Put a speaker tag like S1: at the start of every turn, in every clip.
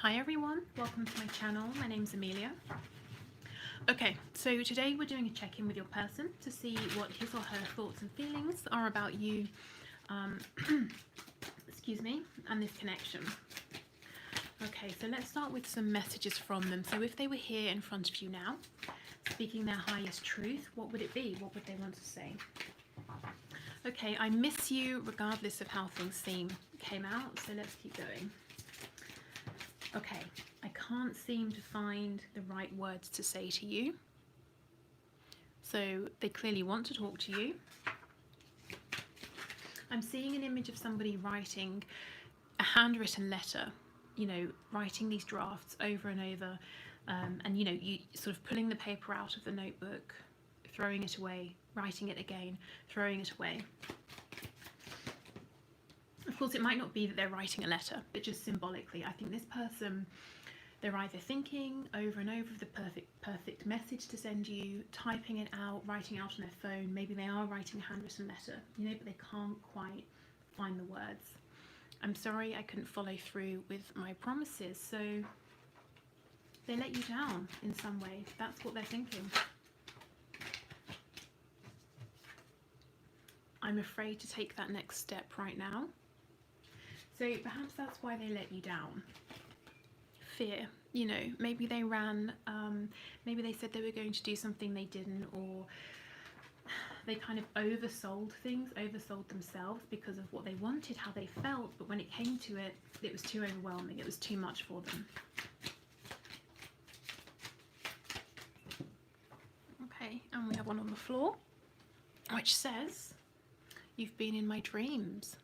S1: Hi everyone, welcome to my channel. My name's Amelia. Okay, so today we're doing a check-in with your person to see what his or her thoughts and feelings are about you, excuse me, and this connection. Okay, so let's start with some messages from them. So if they were here in front of you now, speaking their highest truth, what would it be? What would they want to say? Okay, I miss you regardless of how things came out, so let's keep going. Okay, I can't seem to find the right words to say to you. So they clearly want to talk to you. I'm seeing an image of somebody writing a handwritten letter, you know, writing these drafts over and over, and you know, you sort of pulling the paper out of the notebook, throwing it away, writing it again, throwing it away. Of course, it might not be that they're writing a letter, but just symbolically, I think this person, they're either thinking over and over the perfect message to send you, typing it out, writing out on their phone. Maybe they are writing a handwritten letter, you know, but they can't quite find the words. I'm sorry I couldn't follow through with my promises, so they let you down in some way. That's what they're thinking. I'm afraid to take that next step right now. So perhaps that's why they let you down. Fear, you know, maybe they ran, maybe they said they were going to do something they didn't, or they kind of oversold things, oversold themselves because of what they wanted, how they felt, but when it came to it, it was too overwhelming, it was too much for them. Okay, and we have one on the floor, which says, you've been in my dreams.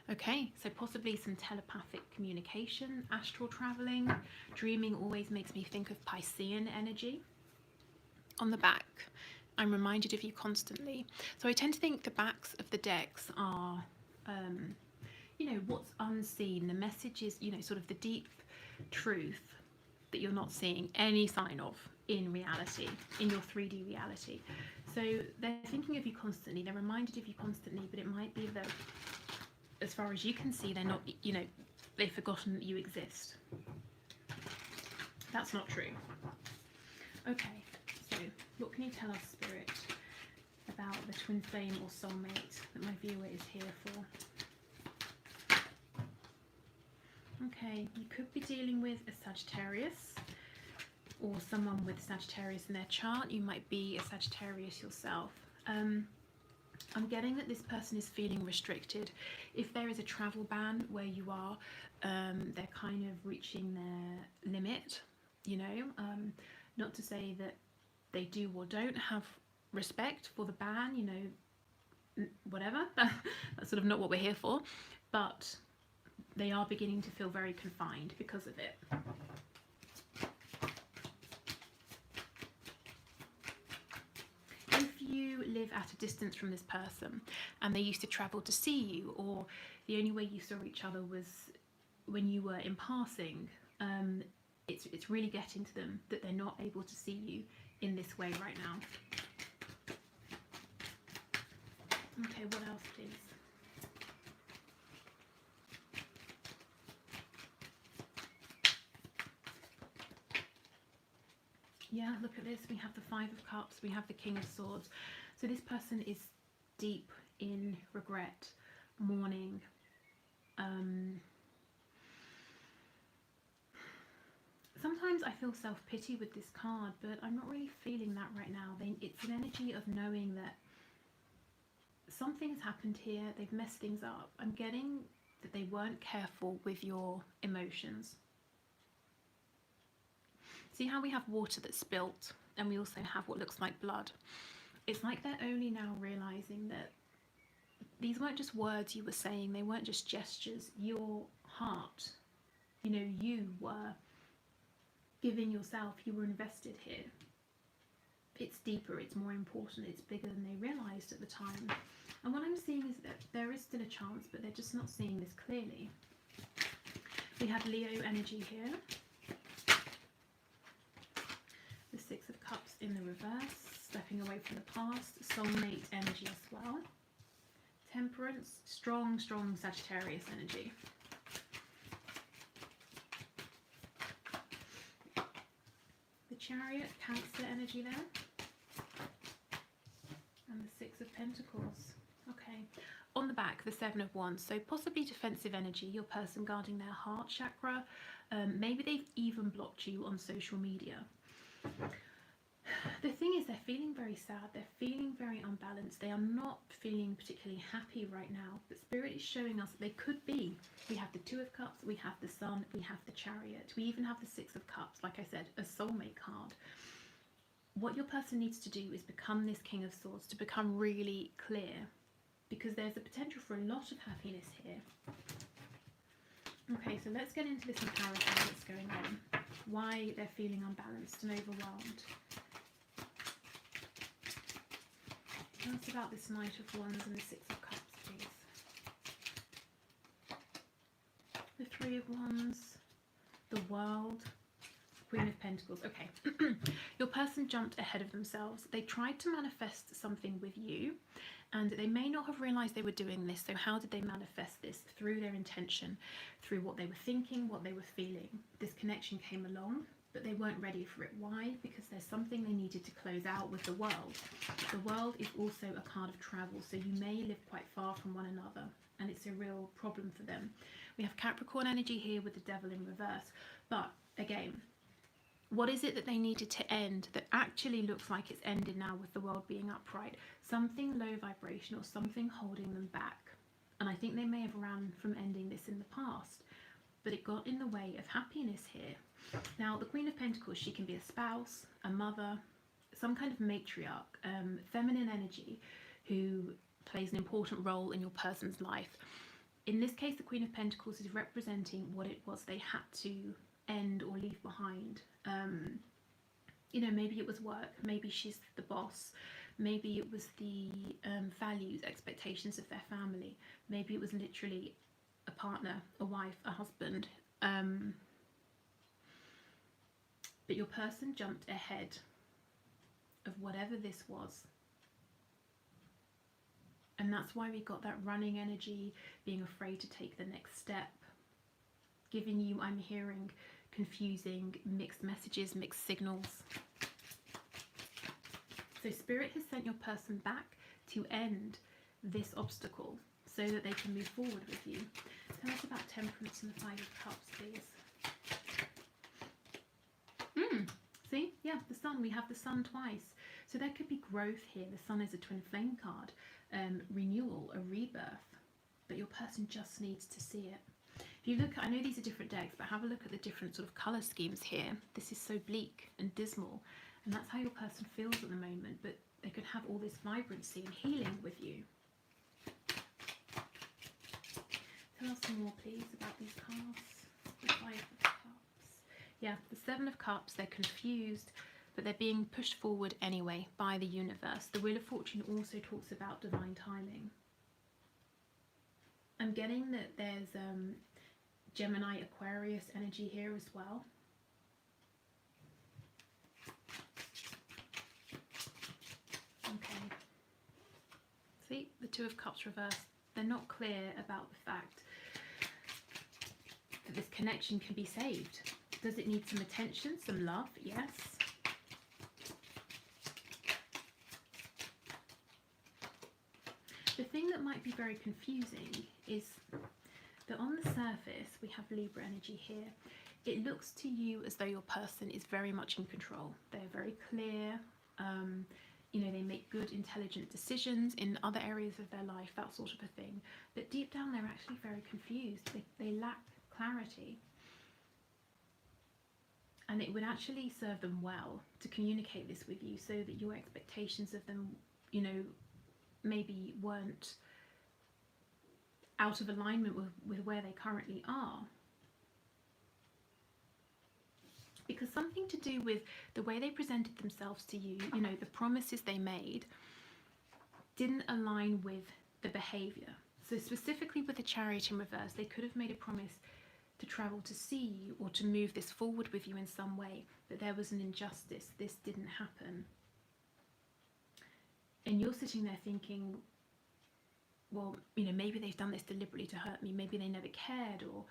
S1: Okay, so possibly some telepathic communication, astral traveling. Dreaming always makes me think of Piscean energy. On the back, I'm reminded of you constantly. So I tend to think the backs of the decks are, you know, what's unseen. The message is, you know, sort of the deep truth that you're not seeing any sign of in reality, in your 3D reality. So they're thinking of you constantly, they're reminded of you constantly, but it might be that as far as you can see, they're not, you know, they've forgotten that you exist. That's not true. Okay, so what can you tell us, Spirit, about the twin flame or soulmate that my viewer is here for? Okay, you could be dealing with a Sagittarius or someone with Sagittarius in their chart. You might be a Sagittarius yourself. I'm getting that this person is feeling restricted. If there is a travel ban where you are, they're kind of reaching their limit, you know. Not to say that they do or don't have respect for the ban, you know, whatever. That's sort of not what we're here for. But they are beginning to feel very confined because of it. You live at a distance from this person and they used to travel to see you, or the only way you saw each other was when you were in passing, it's really getting to them that they're not able to see you in this way right now. Okay, what else, please? Yeah, look at this. We have the Five of Cups, we have the King of Swords. So this person is deep in regret, mourning. Sometimes I feel self-pity with this card, but I'm not really feeling that right now. It's an energy of knowing that something's happened here, they've messed things up. I'm getting that they weren't careful with your emotions. See how we have water that's spilt, and we also have what looks like blood. It's like they're only now realizing that these weren't just words you were saying, they weren't just gestures. Your heart, you know, you were giving yourself, you were invested here. It's deeper, it's more important, it's bigger than they realized at the time. And what I'm seeing is that there is still a chance, but they're just not seeing this clearly. We have Leo energy here. The Six of Cups in the reverse, stepping away from the past. Soulmate energy as well. Temperance, strong Sagittarius energy. Chariot, Cancer energy there. And the Six of Pentacles. Okay. On the back, the Seven of Wands. So possibly defensive energy, your person guarding their heart chakra. Maybe they've even blocked you on social media. The thing is, they're feeling very sad. They're feeling very unbalanced. They are not feeling particularly happy right now. But Spirit is showing us that they could be. We have the Two of Cups, we have the Sun, we have the Chariot. We even have the Six of Cups, like I said, a soulmate card. What your person needs to do is become this King of Swords, to become really clear. Because there's a potential for a lot of happiness here. Okay, so let's get into this and clarify what's going on. Why they're feeling unbalanced and overwhelmed. Tell us about this Knight of Wands and the Six of Cups, please. The Three of Wands, the World, Queen of Pentacles. Okay, your person jumped ahead of themselves. They tried to manifest something with you, and they may not have realized they were doing this. So how did they manifest this? Through their intention, through what they were thinking, what they were feeling. This connection came along, but they weren't ready for it. Why? Because there's something they needed to close out with the World. The World is also a card of travel, so you may live quite far from one another, and it's a real problem for them. We have Capricorn energy here with the Devil in reverse. But again, what is it that they needed to end that actually looks like it's ended now with the World being upright? Something low vibration or something holding them back. And I think they may have ran from ending this in the past, but it got in the way of happiness here. Now, the Queen of Pentacles, she can be a spouse, a mother, some kind of matriarch, feminine energy who plays an important role in your person's life. In this case, the Queen of Pentacles is representing what it was they had to end or leave behind. You know, maybe it was work, maybe she's the boss, maybe it was the values, expectations of their family, maybe it was literally a partner, a wife, a husband. But your person jumped ahead of whatever this was. And that's why we got that running energy, being afraid to take the next step, giving you, I'm hearing, confusing, mixed messages, mixed signals. So Spirit has sent your person back to end this obstacle so that they can move forward with you. Tell us about Temperance and the Five of Cups, please. See? Yeah, the Sun. We have the Sun twice. So there could be growth here. The Sun is a twin flame card. Renewal, a rebirth. But your person just needs to see it. If you look at, I know these are different decks, but have a look at the different sort of colour schemes here. This is so bleak and dismal, and that's how your person feels at the moment, but they could have all this vibrancy and healing with you. Tell us some more, please, about these cards. The Five of Cups. Yeah, the Seven of Cups, they're confused, but they're being pushed forward anyway by the universe. The Wheel of Fortune also talks about divine timing. I'm getting that there's Gemini, Aquarius energy here as well. Okay. See, the Two of Cups reversed. They're not clear about the fact that this connection can be saved. Does it need some attention, some love? Yes. The thing that might be very confusing is that on the surface we have Libra energy here. It looks to you as though your person is very much in control. They're very clear. You know, they make good, intelligent decisions in other areas of their life, that sort of a thing. But deep down, they're actually very confused. They lack clarity. And it would actually serve them well to communicate this with you so that your expectations of them, you know, maybe weren't out of alignment with where they currently are. Because something to do with the way they presented themselves to you, you know, the promises they made didn't align with the behaviour. So specifically with the Chariot in reverse, they could have made a promise to travel to see you or to move this forward with you in some way, but there was an injustice. This didn't happen. And you're sitting there thinking, well, you know, maybe they've done this deliberately to hurt me, maybe they never cared, or,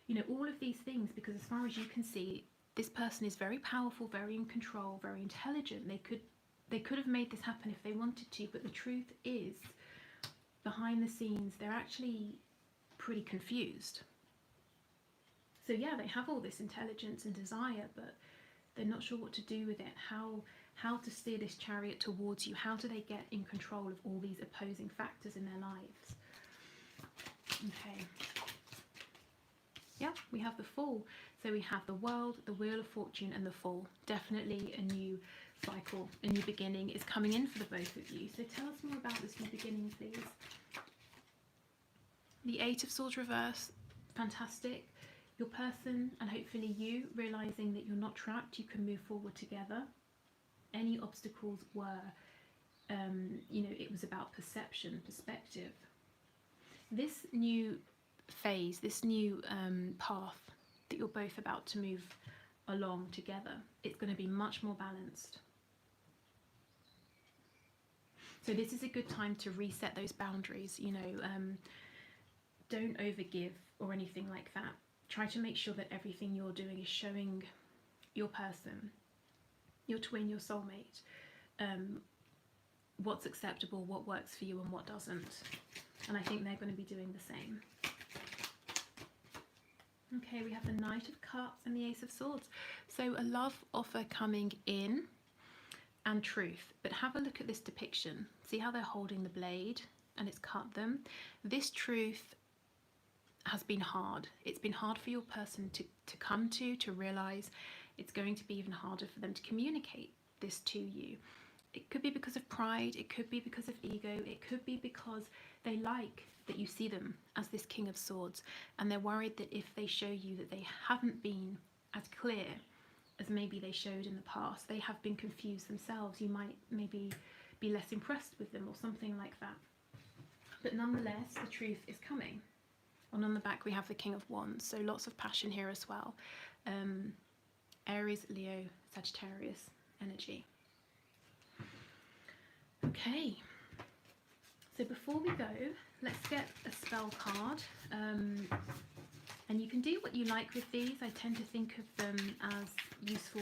S1: you know, all of these things, because as far as you can see, this person is very powerful, very in control, very intelligent. They could have made this happen if they wanted to, but the truth is, behind the scenes, they're actually pretty confused. So yeah, they have all this intelligence and desire, but they're not sure what to do with it, how to steer this chariot towards you, how do they get in control of all these opposing factors in their lives. Okay. Yeah, we have the Fool. So we have the World, the Wheel of Fortune, and the Fool. Definitely a new cycle, a new beginning is coming in for the both of you. So tell us more about this new beginning, please. The Eight of Swords reverse, fantastic. Your person, and hopefully you, realizing that you're not trapped, you can move forward together. Any obstacles were, you know, it was about perception, perspective. This new phase, this new path that you're both about to move along together, it's going to be much more balanced. So this is a good time to reset those boundaries, you know, don't overgive or anything like that. Try to make sure that everything you're doing is showing your person, your twin, your soulmate, what's acceptable, what works for you and what doesn't. And I think they're going to be doing the same. Okay, we have the Knight of Cups and the Ace of Swords. So a love offer coming in and truth. But have a look at this depiction. See how they're holding the blade and it's cut them? This truth has been hard. It's been hard for your person to come to realise. It's going to be even harder for them to communicate this to you. It could be because of pride, it could be because of ego, it could be because they like that you see them as this King of Swords, and they're worried that if they show you that they haven't been as clear as maybe they showed in the past, they have been confused themselves, you might maybe be less impressed with them or something like that. But nonetheless, the truth is coming. And on the back we have the King of Wands, so lots of passion here as well. Aries, Leo, Sagittarius energy. Okay, so before we go, let's get a spell card. And you can do what you like with these. I tend to think of them as useful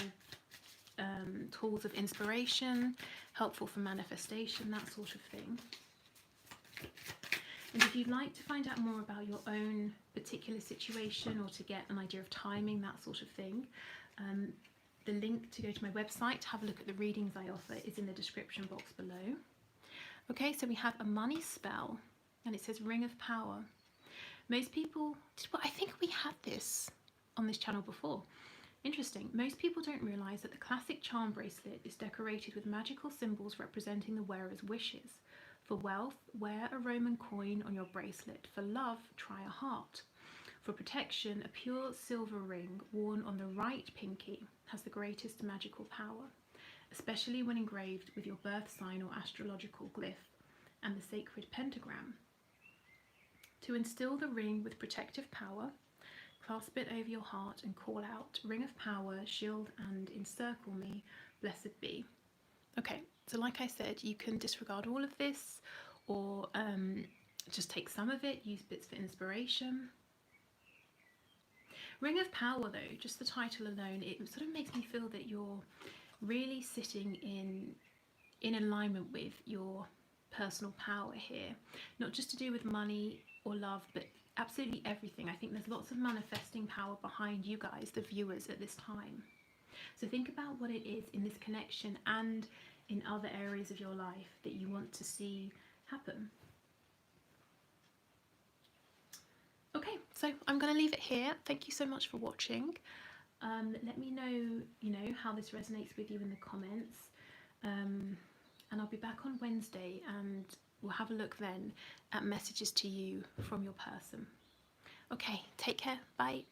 S1: tools of inspiration, helpful for manifestation, that sort of thing. And if you'd like to find out more about your own particular situation or to get an idea of timing, that sort of thing, the link to go to my website to have a look at the readings I offer is in the description box below. Okay, so we have a money spell and it says Ring of Power. Most people, I think we had this on this channel before. Interesting. Most people don't realise that the classic charm bracelet is decorated with magical symbols representing the wearer's wishes. For wealth, wear a Roman coin on your bracelet. For love, try a heart. For protection, a pure silver ring worn on the right pinky has the greatest magical power, especially when engraved with your birth sign or astrological glyph and the sacred pentagram. To instill the ring with protective power, clasp it over your heart and call out, Ring of Power, shield and encircle me, blessed be. Okay, so like I said, you can disregard all of this or just take some of it, use bits for inspiration. Ring of Power though, just the title alone, it sort of makes me feel that you're really sitting in alignment with your personal power here. Not just to do with money or love, but absolutely everything. I think there's lots of manifesting power behind you guys, the viewers, at this time. So think about what it is in this connection and in other areas of your life that you want to see happen. Okay, so I'm going to leave it here. Thank you so much for watching. Let me know, how this resonates with you in the comments. And I'll be back on Wednesday and we'll have a look then at messages to you from your person. Okay, take care. Bye.